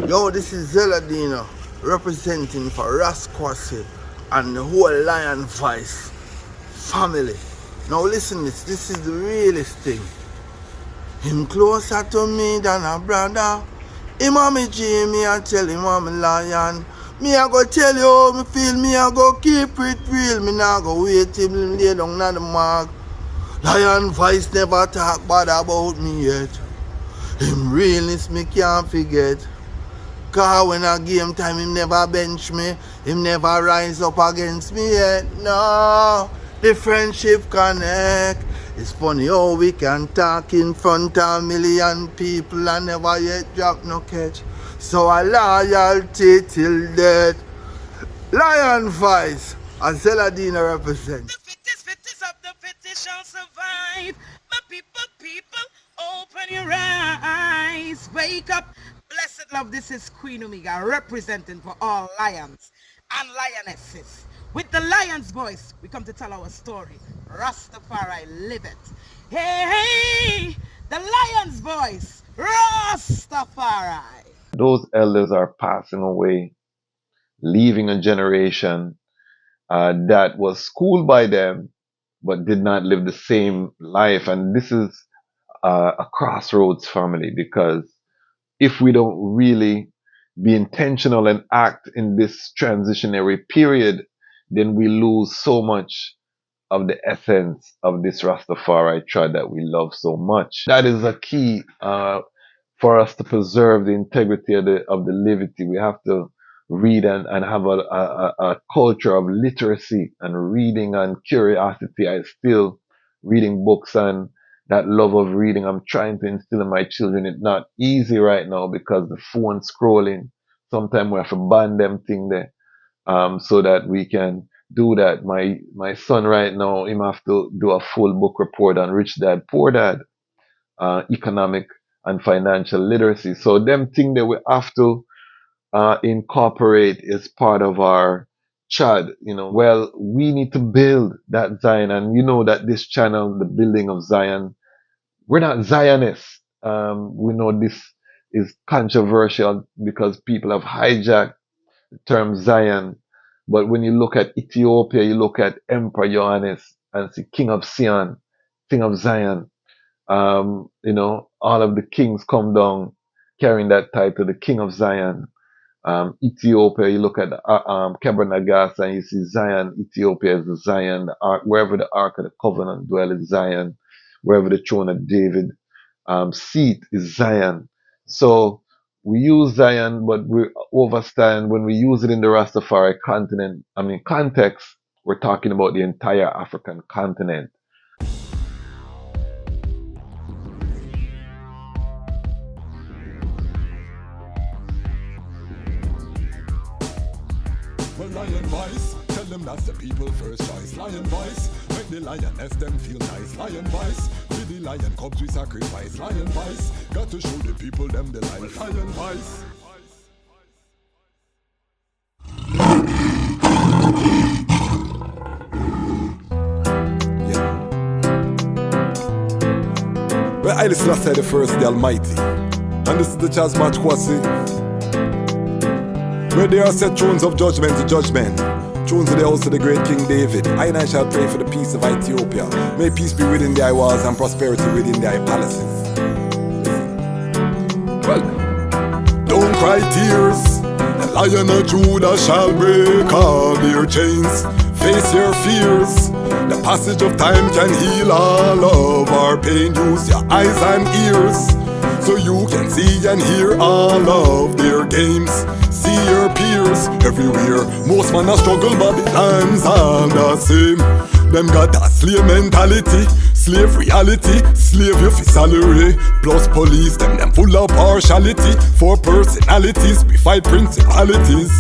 Yo, this is Zeladina representing for Ras Tafari and the whole LIONVoice family. Now listen, this is the realest thing. Him closer to me than a brother. Him a me G, me a tell him I'm a lion. Me a go tell you how me feel, me a go keep it real. Me nah go wait till him lay down on the mark. LIONVoice never talk bad about me yet. Him realness me can't forget. Cause when a game time him never bench me, him never rise up against me yet. No, the friendship connect. It's funny how we can talk in front of a million people and never yet drop no catch. So a loyalty till death. LIONVoice, as Zeladina represent. The fittest of the fittest shall survive. My people, open your eyes. Wake up. Blessed love, this is Queen Omega representing for all lions and lionesses. With the lion's voice, we come to tell our story. Rastafari, live it. Hey, the lion's voice, Rastafari. Those elders are passing away, leaving a generation that was schooled by them, but did not live the same life. And this is a crossroads family, because if we don't really be intentional and act in this transitionary period, then we lose so much of the essence of this Rastafari tribe that we love so much. That is a key for us to preserve the integrity of the livity. We have to read and have a culture of literacy and reading and curiosity. I still reading books, and that love of reading I'm trying to instill in my children. It's not easy right now because the phone scrolling. Sometimes we have to ban them thing there, so that we can do that. My son right now, him have to do a full book report on Rich Dad, Poor Dad, economic and financial literacy. So them thing that we have to incorporate is part of our chad. Well, we need to build that Zion, and that this channel, the building of Zion, we're not Zionists. We know this is controversial because people have hijacked the term Zion. But when you look at Ethiopia, you look at Emperor Johannes and see King of Sion, King of Zion. All of the kings come down carrying that title, the King of Zion. Ethiopia, you look at Kebra and you see Zion. Ethiopia is the Zion. The ark, wherever the Ark of the Covenant dwell is Zion. Wherever the throne of David seat is Zion. So we use Zion, but we overstand when we use it in the Rastafari context, we're talking about the entire African continent. Well, LIONVoice, tell them that's the people first choice. LIONVoice, make the lioness them feel nice. LIONVoice, with the lion cubs we sacrifice. LIONVoice, got to show the people them the life. LIONVoice. Yeah. Well, Haile Selassie the first, the Almighty, and this is the Dejazmatch KWASI. Where there are set thrones of judgment to judgment, thrones of the house of the great King David. I shall pray for the peace of Ethiopia. May peace be within thy walls and prosperity within thy palaces. Well, don't cry tears. The Lion of Judah shall break all their chains. Face your fears. The passage of time can heal all of our pain. Use your eyes and ears so you can see and hear all of their games. See your peers everywhere. Most man a struggle, but the times are the same. Them got a slave mentality, slave reality, slave you for salary. Plus police, them full of partiality. For personalities, we fight principalities.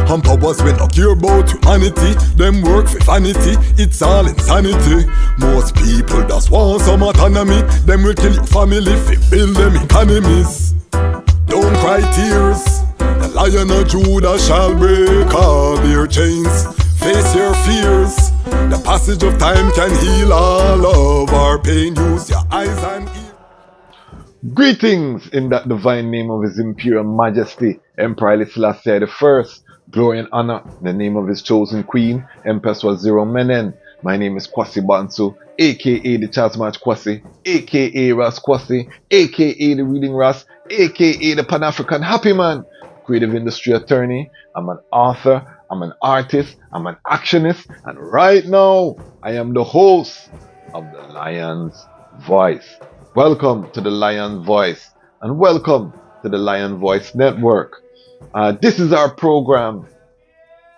And powers we no care about humanity. Them work for vanity, it's all insanity. Most people just want some autonomy. Them will kill your family if they build them economies. Don't cry tears. The Lion of Judah shall break all their chains. Face your fears. The passage of time can heal all of our pain. Use your eyes and ears. Greetings in that divine name of His Imperial Majesty, Emperor Haile Selassie I. Glory and honor in the name of His chosen Queen, Empress Waziri Menen. My name is Kwasi Bantu, aka the Dejazmatch Kwasi, aka Ras Kwasi, aka the Reading Ras, aka the Panafrican Happy Man, creative industry attorney. I'm an author, I'm an artist, I'm an actionist, and right now I am the host of the Lion's Voice. Welcome to the Lion Voice and welcome to the Lion Voice Network. This is our program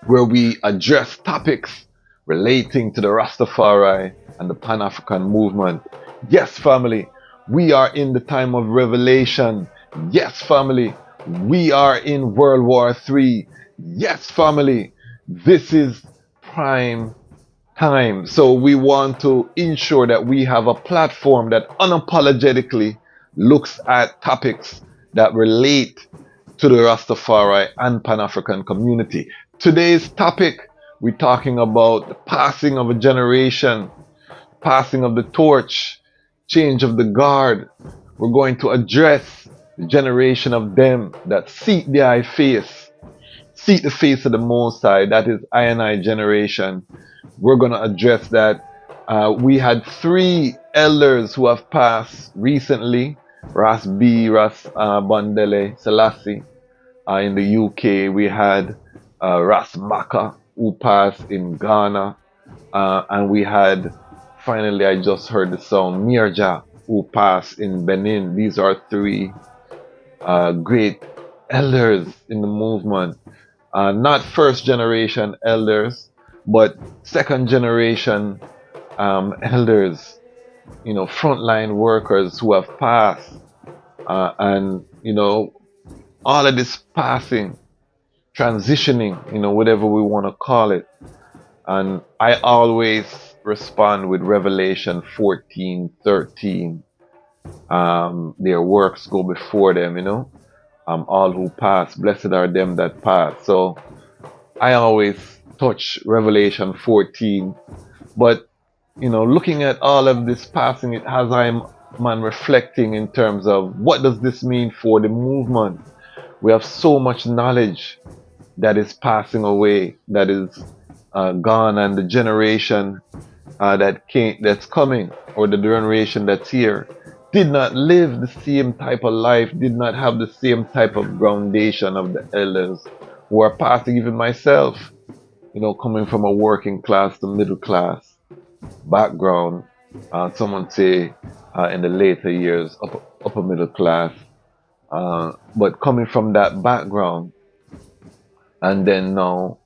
where we address topics relating to the Rastafari and the Pan-African movement. Yes, family, we are in the time of revelation. Yes, family, we are in World War III. Yes, family, this is prime time. So we want to ensure that we have a platform that unapologetically looks at topics that relate to the Rastafari and Pan-African community. Today's topic, we're talking about the passing of a generation, passing of the torch, change of the guard. We're going to address the generation of them that seek the eye face, seek the face of the Most High. That is I and I generation. We're going to address that. We had 3 elders who have passed recently. Ras Bandele, Selassie in the UK. We had Ras Maka who passed in Ghana. And we had, finally I just heard the sound, Mirja who passed in Benin. These are 3 great elders in the movement. Not first generation elders, but second generation elders, frontline workers who have passed. And, all of this passing, transitioning, whatever we want to call it. And I always respond with Revelation 14:13. Their works go before them, all who pass, blessed are them that pass. So I always touch Revelation 14. But, looking at all of this passing, it has I'm reflecting in terms of what does this mean for the movement. We have so much knowledge that is passing away, that is gone, and the generation that's coming, or the generation that's here, did not live the same type of life, did not have the same type of groundation of the elders who are passing. Even myself, coming from a working class to middle class background, someone say in the later years, upper middle class, but coming from that background, and then now,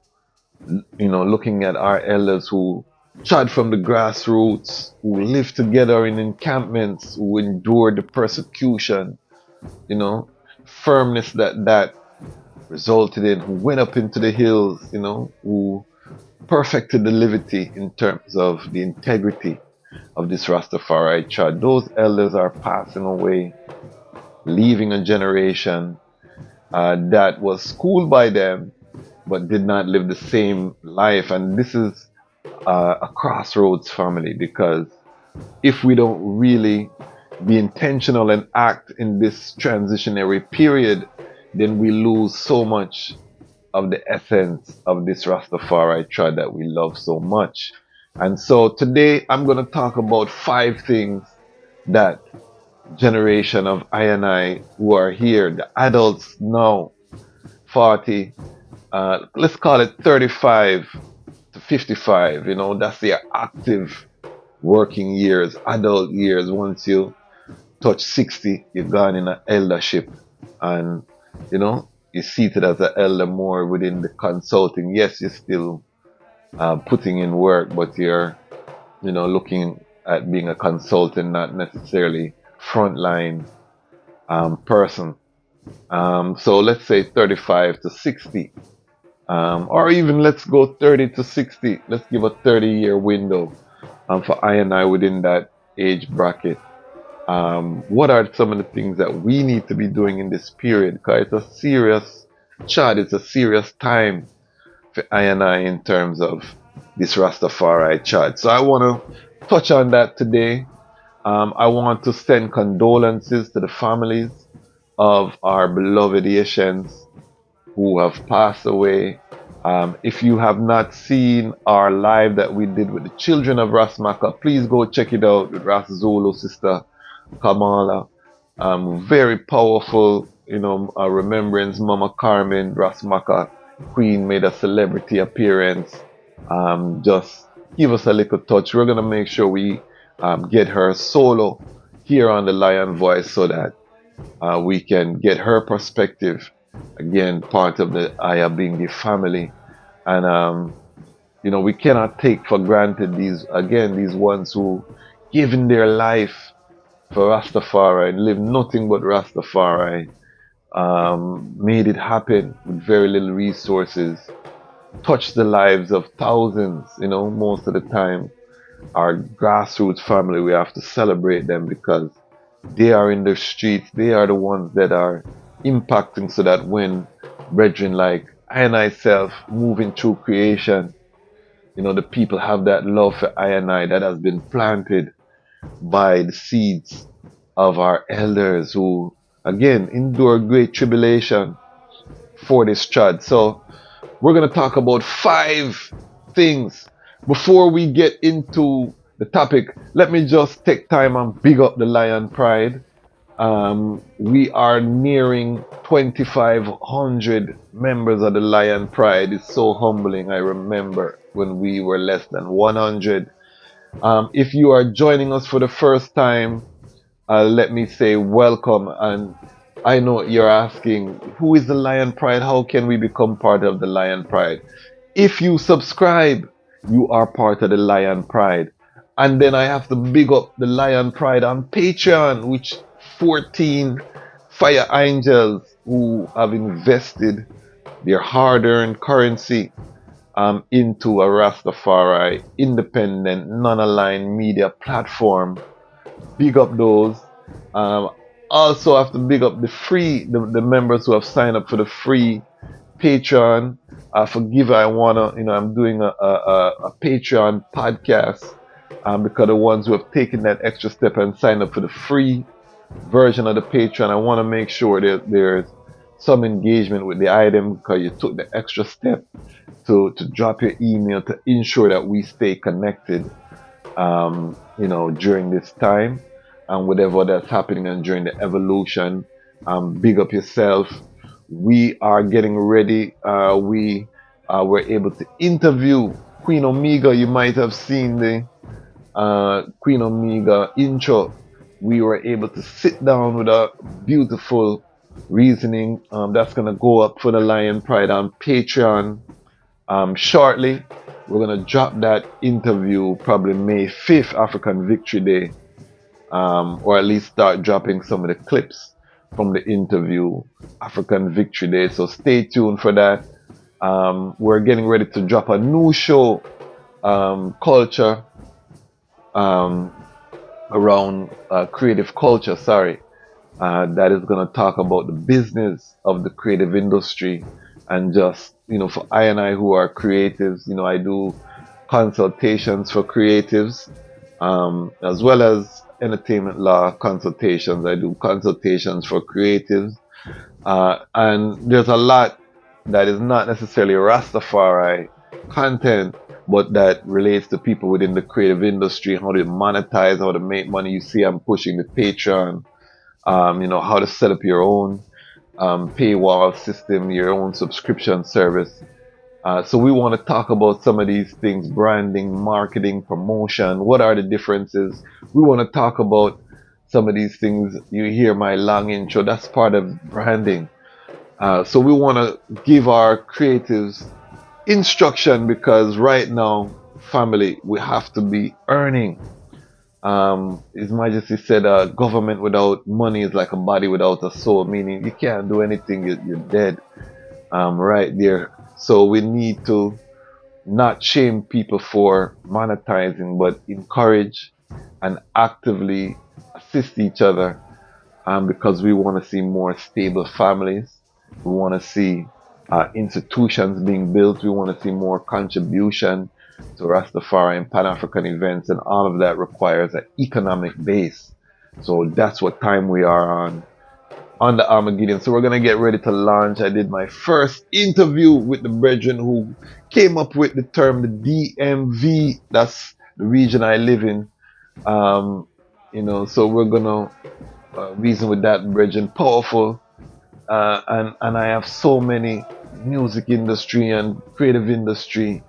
looking at our elders who trod from the grassroots, who lived together in encampments, who endured the persecution, firmness that resulted in, who went up into the hills, who perfected the liberty in terms of the integrity of this Rastafari tribe. Those elders are passing away, leaving a generation that was schooled by them, but did not live the same life. And this is a crossroads, family, because if we don't really be intentional and act in this transitionary period, then we lose so much of the essence of this Rastafari tribe that we love so much. And so today I'm going to talk about 5 things that generation of I and I who are here, the adults now, 40, let's call it 35 to 55, that's their active working years, adult years. Once you touch 60, you're gone in an eldership, and you're seated as an elder more within the consulting. Yes, you're still putting in work, but you're looking at being a consultant, not necessarily frontline person. So let's say 35 to 60, or even let's go 30 to 60. Let's give a 30-year window for I and I within that age bracket. What are some of the things that we need to be doing in this period? Because it's a serious child, it's a serious time for I and I in terms of this Rastafari child. So I want to touch on that today. I want to send condolences to the families of our beloved Haitians who have passed away. If you have not seen our live that we did with the children of Rasmaka, please go check it out with Ras Zulu sister Kamala. Very powerful, remembrance. Mama Carmen Rasmaka Queen made a celebrity appearance. Just give us a little touch. We're gonna make sure we get her solo here on the Lion Voice so that we can get her perspective. Again, part of the Ayabingi family, and we cannot take for granted these ones who given their life for Rastafari and live nothing but Rastafari. Made it happen with very little resources, touched the lives of thousands. Most of the time, our grassroots family, we have to celebrate them because they are in the streets. They are the ones that are impacting so that when brethren like I and I self moving through creation, the people have that love for I and I that has been planted by the seeds of our elders who, again, endure great tribulation for this trad. So we're going to talk about 5 things. Before we get into the topic, let me just take time and big up the Lion Pride. We are nearing 2,500 members of the Lion Pride. It's so humbling. I remember when we were less than 100. If you are joining us for the first time, let me say welcome. And I know you're asking, who is the Lion Pride? How can we become part of the Lion Pride? If you subscribe, you are part of the Lion Pride. And then I have to big up the Lion Pride on Patreon, which 14 fire angels who have invested their hard-earned currency into a Rastafari independent, non-aligned media platform. Big up those. Also have to big up the members who have signed up for the free Patreon. Forgive, I'm doing a Patreon podcast because the ones who have taken that extra step and signed up for the free version of the Patreon, I want to make sure that there's some engagement with the item because you took the extra step to drop your email to ensure that we stay connected, during this time and whatever that's happening and during the evolution. Big up yourself. We are getting ready. We were able to interview Queen Omega. You might have seen the Queen Omega intro. We were able to sit down with a beautiful reasoning that's going to go up for the Lion Pride on Patreon shortly. We're going to drop that interview probably May 5th, African Victory Day, or at least start dropping some of the clips from the interview African Victory Day. So stay tuned for that. We're getting ready to drop a new show, culture, around creative culture, that is going to talk about the business of the creative industry and just, for I and I who are creatives, I do consultations for creatives, as well as entertainment law consultations. I do consultations for creatives, and there's a lot that is not necessarily Rastafari content, but that relates to people within the creative industry, how to monetize, how to make money. You see, I'm pushing the Patreon, how to set up your own paywall system, your own subscription service. So we want to talk about some of these things: branding, marketing, promotion. What are the differences? We want to talk about some of these things. You hear my long intro, that's part of branding. So we want to give our creatives instruction because right now, family, we have to be earning. His Majesty said, government without money is like a body without a soul, meaning you can't do anything, you're dead. Right there. So we need to not shame people for monetizing, but encourage and actively assist each other, because we want to see more stable families. We want to see institutions being built. We want to see more contribution. to Rastafari and Pan-African events, and all of that requires an economic base. So that's what time we are on the Armageddon. So we're gonna get ready to launch. I did my first interview with the brethren who came up with the term the DMV. That's the region I live in. So we're gonna reason with that brethren. Powerful. And I have so many music industry and creative industry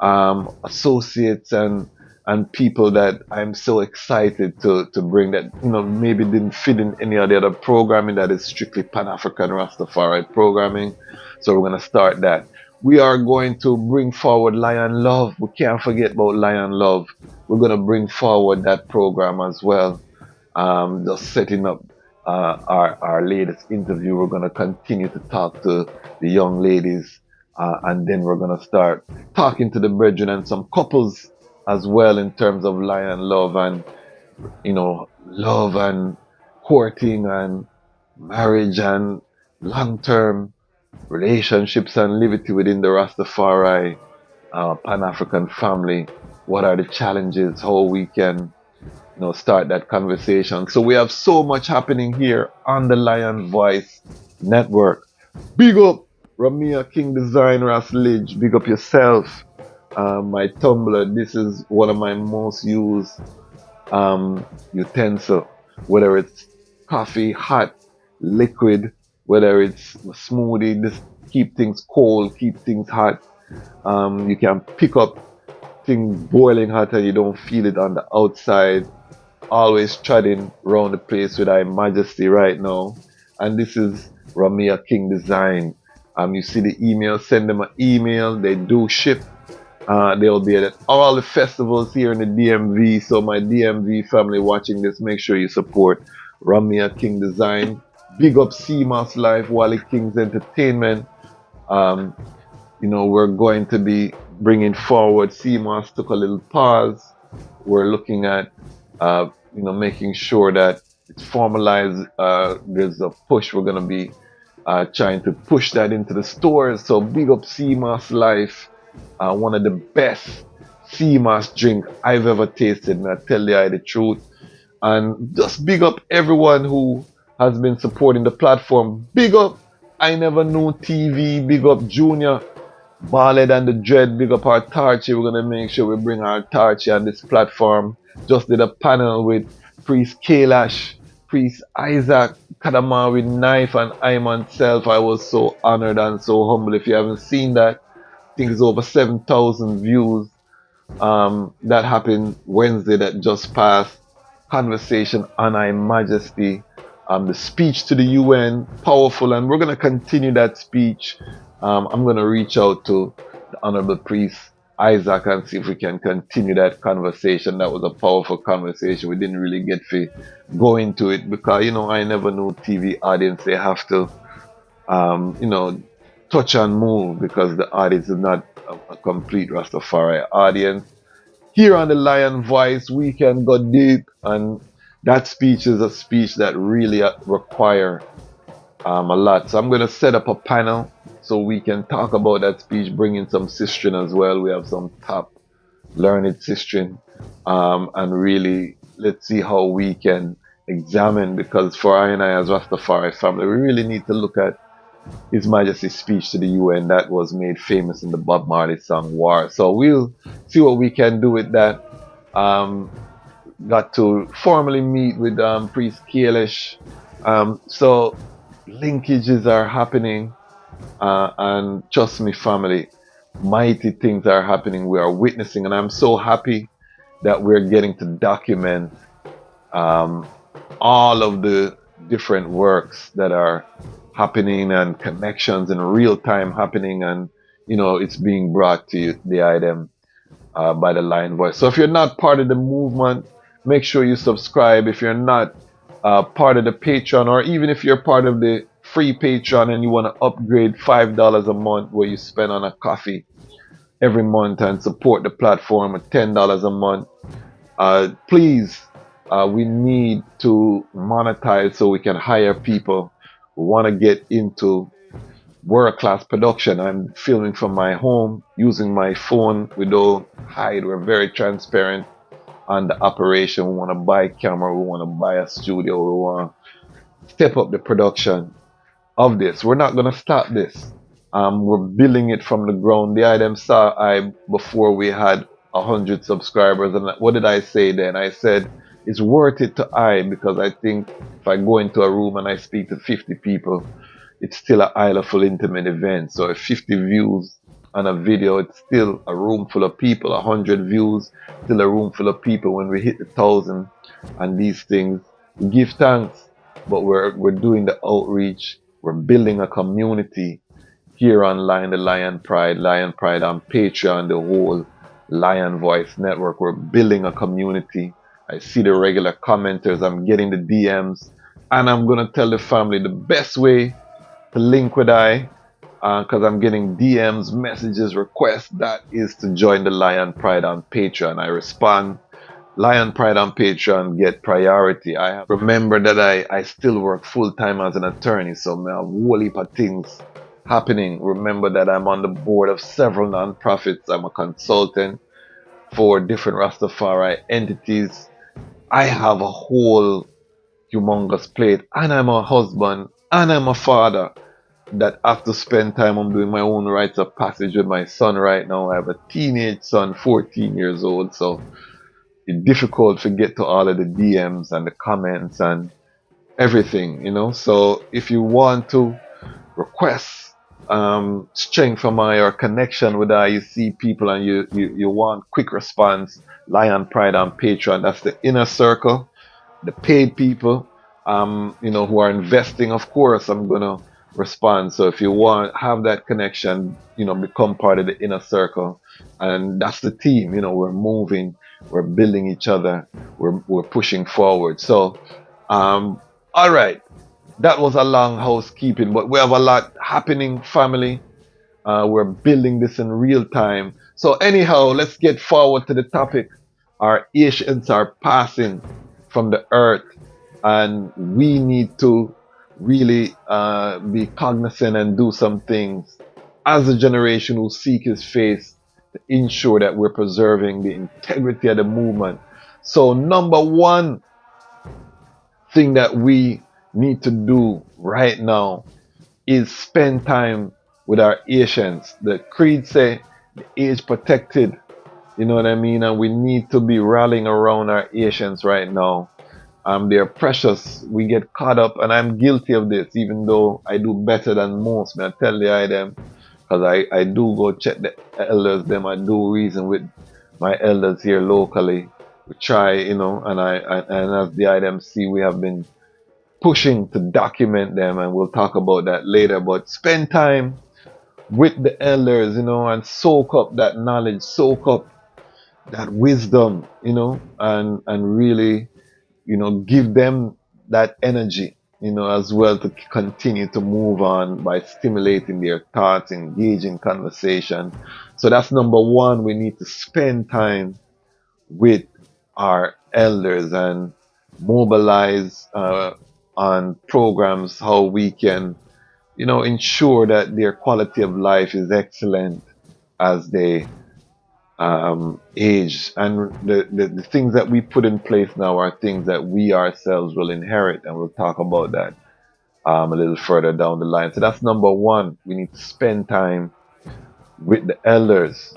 associates and people that I'm so excited to bring that maybe didn't fit in any of the other programming that is strictly Pan-African Rastafari programming. So we're gonna start that. We are going to bring forward Lion Love. We can't forget about Lion Love. We're gonna bring forward that program as well. Just setting up our latest interview. We're gonna continue to talk to the young ladies. And then we're going to start talking to the brethren and some couples as well in terms of lion love and, love and courting and marriage and long-term relationships and liberty within the Rastafari Pan-African family. What are the challenges? How we can, start that conversation. So we have so much happening here on the Lion Voice Network. Big up Ramia King Design, Ras LIDJ, big up yourself. My tumbler, this is one of my most used utensil, whether it's coffee, hot, liquid, whether it's a smoothie, just keep things cold, keep things hot. You can pick up things boiling hot and you don't feel it on the outside. Always trotting around the place with Her Majesty right now. And this is Ramia King Design. You see the email, send them an email. They do ship. They'll be at all the festivals here in the DMV. So my DMV family watching this, make sure you support Ramia King Design. Big up CMOS Life, Wally King's Entertainment. We're going to be bringing forward. CMOS took a little pause. We're looking at, making sure that it's formalized. There's a push. We're going to be trying to push that into the stores. So big up CMOS Life, one of the best CMOS drink I've ever tasted, and I tell you the truth. And just big up everyone who has been supporting the platform. Big up I Never Knew TV, big up Junior, Ballad and the Dread, big up our Tarchi. We're gonna make sure we bring our Tarchi on this platform. Just did a panel with Priest Kailash, Priest Isaac, Kadama with Knife, and I myself. I was so honored and so humble. If you haven't seen that, I think it's over 7,000 views. That happened Wednesday that just passed. Conversation on Her Majesty. The speech to the UN, powerful, and we're going to continue that speech. I'm going to reach out to the Honorable Priest Isaac and see if we can continue that conversation. That was a powerful conversation. We didn't really get to go into it because, I Never Knew TV audience, they have to, touch and move because the audience is not a complete Rastafari audience. Here on the Lion Voice, we can go deep, and that speech is a speech that really require a lot. So I'm going to set up a panel so we can talk about that speech, bring in some sistren as well. We have some top learned sistren, and really let's see how we can examine, because for I and I as Rastafari family, we really need to look at His Majesty's speech to the UN that was made famous in the Bob Marley song War. So we'll see what we can do with that. Got to formally meet with Priest Kailash. So linkages are happening, and trust me family, mighty things are happening. We are witnessing, and I'm so happy that we're getting to document all of the different works that are happening and connections in real time happening, and it's being brought to you, the item by the Lion Voice. So if you're not part of the movement, make sure you subscribe. If you're not part of the Patreon, or even if you're part of the free Patreon and you want to upgrade $5 a month where you spend on a coffee every month and support the platform at $10 a month, please, we need to monetize so we can hire people who want to get into world-class production. I'm filming from my home using my phone without hide. We're very transparent on the operation. We want to buy camera, we want to buy a studio, we want to step up the production of this. We're not gonna stop this. We're building it from the ground. The item saw I before we had 100 subscribers, and what did I say then? I said it's worth it to I, because I think if I go into a room and I speak to 50 people, it's still a Isle full intimate event. So if 50 views on a video, it's still a room full of people. 100 views, still a room full of people. When we hit the 1,000 and these things, we give thanks. But we're doing the outreach. We're building a community here online, the Lion Pride on Patreon, the whole Lion Voice network. We're building a community. I see the regular commenters. I'm getting the DMs, and I'm gonna tell the family the best way to link with I, because I'm getting DMs, messages, requests. That is to join the Lion Pride on Patreon. I respond. Lion Pride on Patreon get priority. I have remember that I still work full time as an attorney, so I have a whole heap of things happening. Remember that I'm on the board of several non-profits. I'm a consultant for different Rastafari entities. I have a whole humongous plate, and I'm a husband, and I'm a father that have to spend time. I'm doing my own rites of passage with my son right now. I have a teenage son, 14 years old, so it's difficult to get to all of the DMs and the comments and everything, you know. So if you want to request strength from I or connection with I, you see people and you want quick response, Lion Pride on Patreon. That's the inner circle. The paid people, who are investing, of course, I'm gonna respond. So if you want have that connection, become part of the inner circle, and that's the team. We're moving, we're building each other, we're pushing forward. So, all right, that was a long housekeeping, but we have a lot happening, family. We're building this in real time. So anyhow, let's get forward to the topic. Our Asians are passing from the earth, and we need to really be cognizant and do some things as a generation who seek his face to ensure that we're preserving the integrity of the movement. So number one thing that we need to do right now is spend time with our Asians. The creed say the age protected, you know what I mean? And we need to be rallying around our Asians right now. They're precious. We get caught up, and I'm guilty of this, even though I do better than most. I tell the item, because I do go check the elders, them. I do reason with my elders here locally. We try, and as the item see, we have been pushing to document them, and we'll talk about that later. But spend time with the elders, and soak up that knowledge, soak up that wisdom, and really, give them that energy, as well, to continue to move on by stimulating their thoughts, engaging conversation. So that's number one. We need to spend time with our elders and mobilize on programs how we can, ensure that their quality of life is excellent as they age. And the things that we put in place now are things that we ourselves will inherit, and we'll talk about that a little further down the line. So that's number one. We need to spend time with the elders.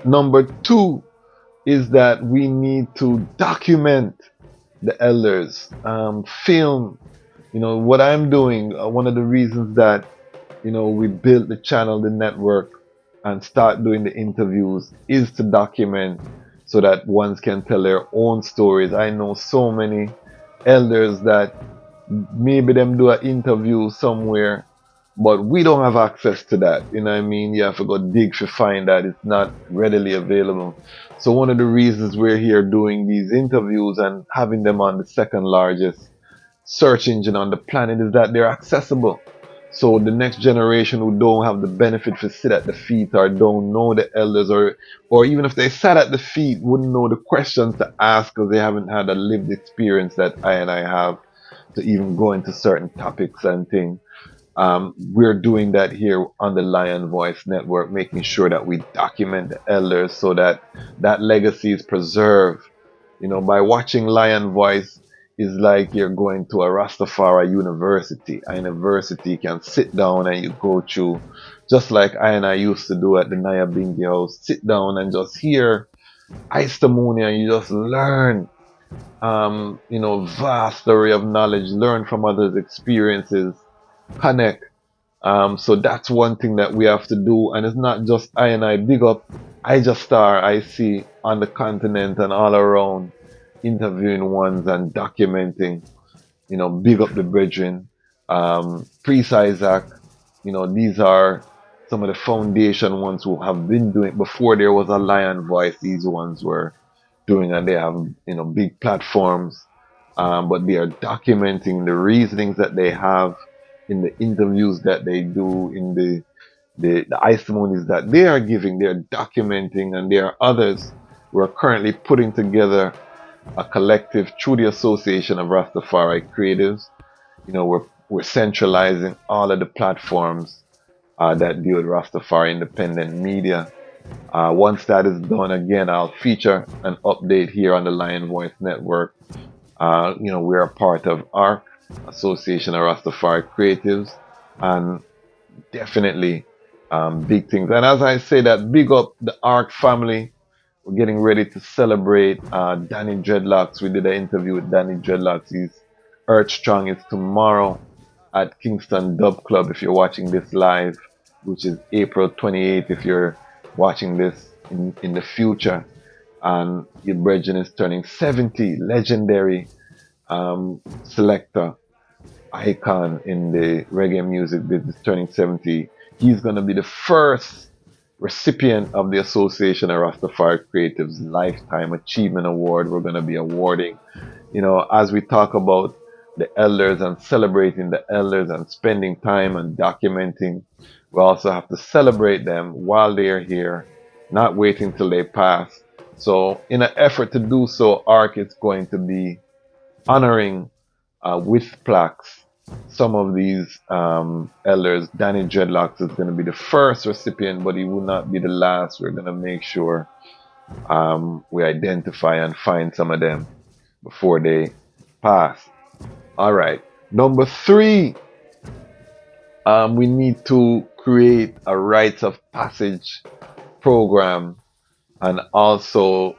Number two is that we need to document the elders, film. What I'm doing, one of the reasons that we built the channel, the network, and start doing the interviews is to document, so that ones can tell their own stories. I know so many elders that maybe them do an interview somewhere, but we don't have access to that. You know what I mean? You have to go dig to find that. It's not readily available. So one of the reasons we're here doing these interviews and having them on the second largest search engine on the planet is that they're accessible. So the next generation who don't have the benefit to sit at the feet, or don't know the elders, or even if they sat at the feet, wouldn't know the questions to ask because they haven't had a lived experience that I have to even go into certain topics and things. We're doing that here on the Lion Voice Network, making sure that we document the elders so that that legacy is preserved. You know, by watching Lion Voice is like you're going to a Rastafari university. A university you can sit down and you go through, just like I used to do at the Naya Bingi House. Sit down and just hear testimony and you just learn, vast array of knowledge, learn from others' experiences, connect. So that's one thing that we have to do. And it's not just I big up. I just star I see on the continent and all around, interviewing ones and documenting, big up the brethren. Priest Isaac, these are some of the foundation ones who have been doing before there was a Lion Voice. These ones were doing, and they have big platforms, but they are documenting the reasonings that they have in the interviews that they do, in the testimonies that they are giving. They are documenting, and there are others who are currently putting together a collective through the Association of Rastafari Creatives. We're centralizing all of the platforms that deal with Rastafari independent media. Once that is done, again, I'll feature an update here on the Lion Voice Network. We're a part of ARC, Association of Rastafari Creatives, and definitely big things. And as I say that, big up the ARC family. We're getting ready to celebrate Danny Dreadlocks. We did an interview with Danny Dreadlocks. He's Earth Strong. It's tomorrow at Kingston Dub Club if you're watching this live, which is April 28th if you're watching this in the future. And your brethren is turning 70, legendary selector, icon in the reggae music business, turning 70. He's going to be the first recipient of the Association of Rastafari Creatives Lifetime Achievement Award. We're going to be awarding, as we talk about the elders and celebrating the elders and spending time and documenting, we also have to celebrate them while they are here, not waiting till they pass. So in an effort to do so, ARC is going to be honoring with plaques some of these elders. Danny Dreadlocks is going to be the first recipient, but he will not be the last. We're going to make sure we identify and find some of them before they pass. All right. Number 3, we need to create a rites of passage program, and also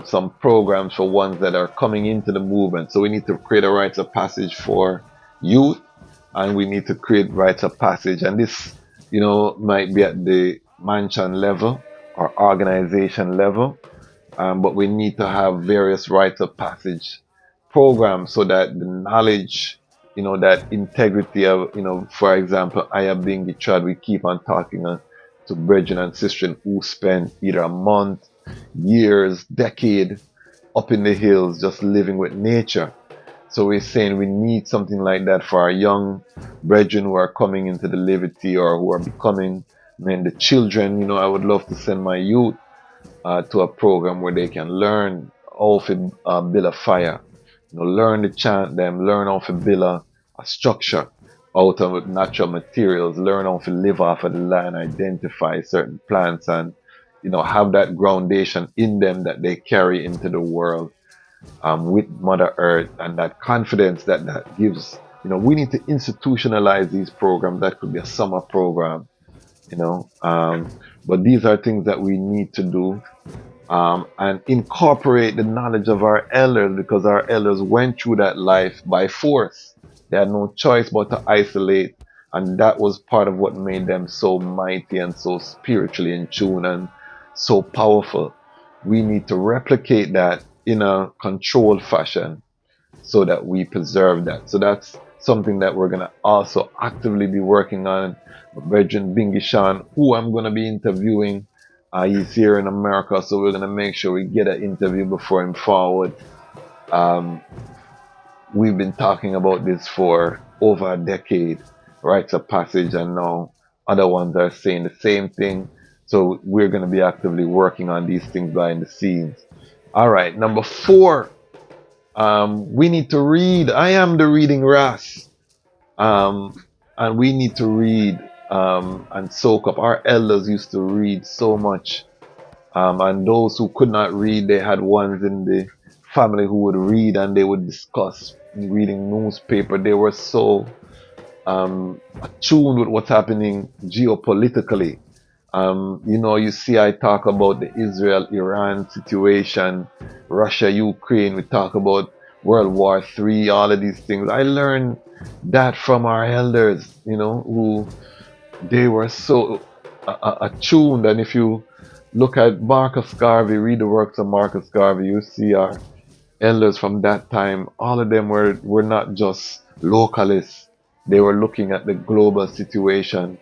some programs for ones that are coming into the movement. So we need to create a rites of passage for youth, and we need to create rites of passage. And this, might be at the mansion level or organization level, but we need to have various rites of passage programs so that the knowledge, that integrity of, for example, I have been Gitrad, we keep on talking to brethren and sisters who spend either a month, years, decade up in the hills just living with nature. So we're saying we need something like that for our young brethren who are coming into the liberty or who are becoming the children. I would love to send my youth to a program where they can learn how to build a fire, learn to chant them, learn how to build a structure out of natural materials, learn how to live off of the land, identify certain plants, and have that groundation in them that they carry into the world with Mother Earth, and that confidence that gives. We need to institutionalize these programs. That could be a summer program, but these are things that we need to do, and incorporate the knowledge of our elders, because our elders went through that life by force. They had no choice but to isolate, and that was part of what made them so mighty and so spiritually in tune and so powerful. We need to replicate that in a controlled fashion so that we preserve that. So that's something that we're going to also actively be working on. Brethren Bingishan, who I'm going to be interviewing, he's here in America, so we're going to make sure we get an interview before him forward. We've been talking about this for over a decade, rites of passage, and now other ones are saying the same thing. So we're going to be actively working on these things behind the scenes. All right, number 4, we need to read. I am the reading Ras. and we need to read and soak up. Our elders used to read so much, and those who could not read, they had ones in the family who would read, and they would discuss reading newspaper. They were so attuned with what's happening geopolitically. You see, I talk about the Israel-Iran situation, Russia-Ukraine. We talk about World War III, all of these things. I learned that from our elders, who they were so attuned. And if you look at Marcus Garvey, read the works of Marcus Garvey, you see our elders from that time. All of them were not just localists. They were looking at the global situation,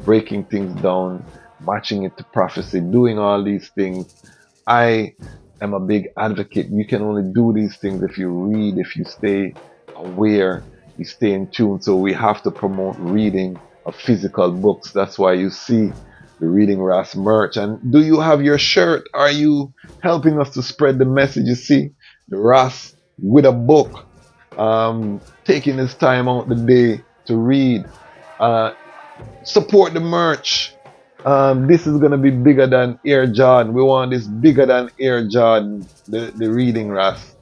breaking things down, matching it to prophecy, doing all these things. I am a big advocate. You can only do these things if you read, if you stay aware, you stay in tune. So we have to promote reading of physical books. That's why you see the Reading Ras merch. And do you have your shirt? Are you helping us to spread the message? You see, the Ras with a book, taking his time out the day to read. Support the merch. This is going to be bigger than Air Jordan. We want this bigger than Air Jordan, the Reading Ras.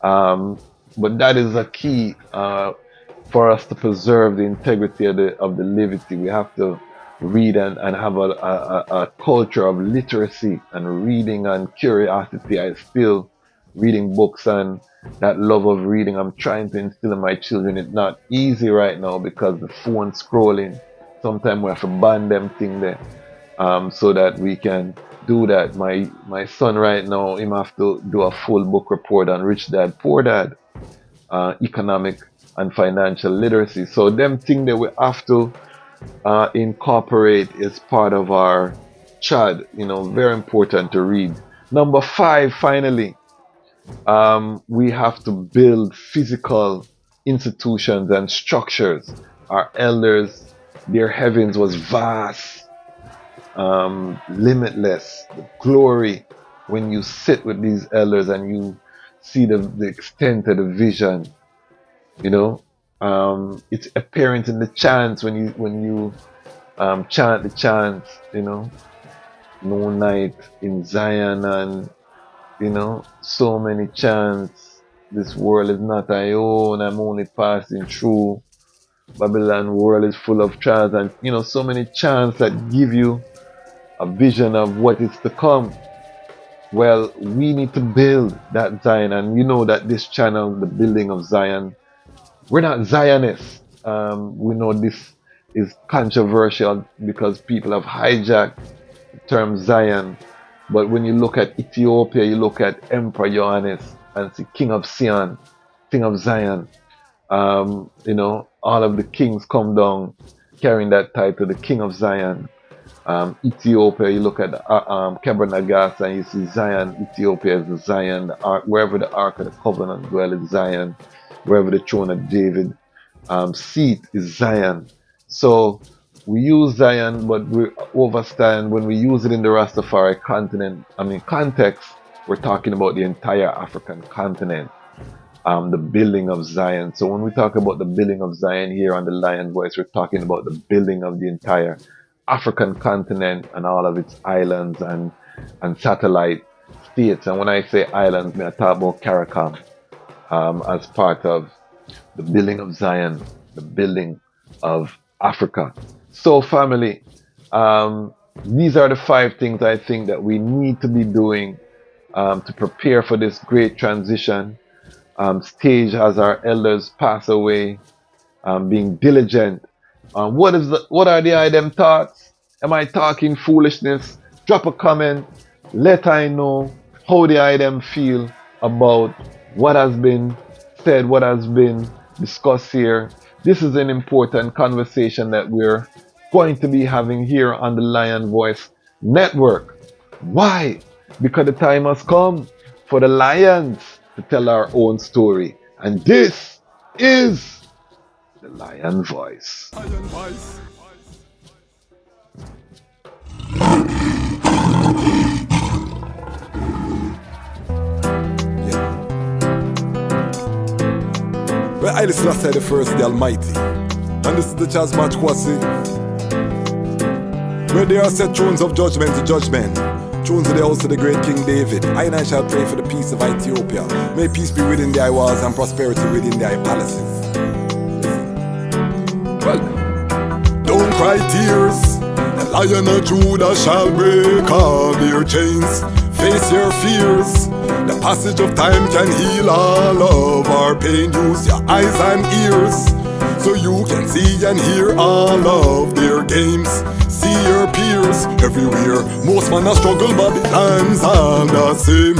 But that is a key for us to preserve the integrity of the livity. We have to read and have a culture of literacy and reading and curiosity. I still reading books, and that love of reading I'm trying to instill in my children. It's not easy right now because the phone scrolling. Sometimes we have to ban them thing there, so that we can do that. My son right now, him have to do a full book report on Rich Dad, Poor Dad, economic and financial literacy. So them thing that we have to incorporate is part of our chad. Very important to read. Number 5, finally, we have to build physical institutions and structures. Our elders, their heavens was vast, limitless. The glory, when you sit with these elders and you see the extent of the vision, it's apparent in the chants when you chant the chants, no night in Zion, and so many chants. This world is not I own, I'm only passing through. Babylon world is full of trials, and so many chants that give you a vision of what is to come. Well, we need to build that Zion, and that this channel, the building of Zion, we're not Zionists. We know this is controversial because people have hijacked the term Zion. But when you look at Ethiopia, you look at Emperor Johannes and see King of Sion, King of Zion. All of the kings come down carrying that title, the King of Zion. Ethiopia, you look at Kebra and you see Zion. Ethiopia is the Zion. Wherever the Ark of the Covenant dwell is Zion. Wherever the throne of David seat is Zion. So we use Zion, but we overstand when we use it in the Rastafari context, we're talking about the entire African continent, the building of Zion. So when we talk about the building of Zion here on the Lion Voice, we're talking about the building of the entire African continent and all of its islands and satellite states. And when I say islands, I talk about CARICOM as part of the building of Zion, the building of Africa. So family, these are the 5 things I think that we need to be doing to prepare for this great transition stage as our elders pass away, being diligent. What are the item thoughts? Am I talking foolishness? Drop a comment. Let I know how the item feel about what has been said, what has been discussed here. This is an important conversation that we're going to be having here on the Lion Voice Network. Why? Because the time has come for the lions to tell our own story. And this is the Lion Voice. Lion Voice. Well, Haile Selassie the First, the Almighty. And this is the Dejazmatch Kwasi, where there are set thrones of judgment to judgment, thrones of the house of the great King David. I shall pray for the peace of Ethiopia. May peace be within thy walls and prosperity within thy palaces. Well, don't cry tears, the Lion of Judah shall break all their chains. Face your fears, the passage of time can heal all of our pain. Use your eyes and ears, so you can see and hear all of their games. See your peers everywhere. Most man a struggle, Babylon's all the same.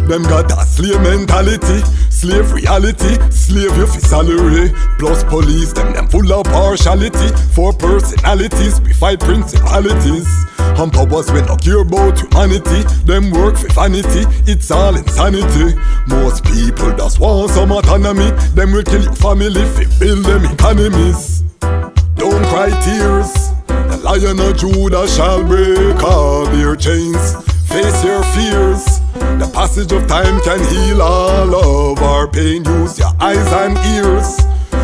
Them got a slave mentality, slave reality, slave you for salary. Plus police, them full of partiality. For personalities, we fight principalities. And powers we no care about humanity. Them work for vanity, it's all insanity. Most people just want some autonomy. Them will kill your family if they build them economies. Don't cry tears, the Lion of Judah shall break all their chains. Face your fears, the passage of time can heal all of our pain. Use your eyes and ears,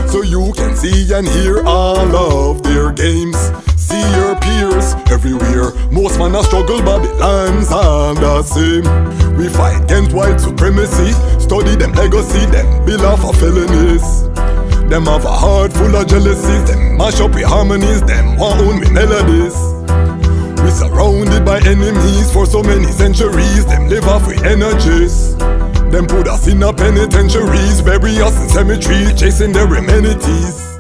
so you can see and hear all of their games. See your peers everywhere. Most man a struggle, Babylon's all the same. We fight against white supremacy, study them legacy, them bill off of felonies. Them have a heart full of jealousies, them mash up with harmonies, them want own with melodies. We surrounded by enemies for so many centuries, them live off with energies. Them put us in a penitentiaries, bury us in cemeteries, chasing their amenities.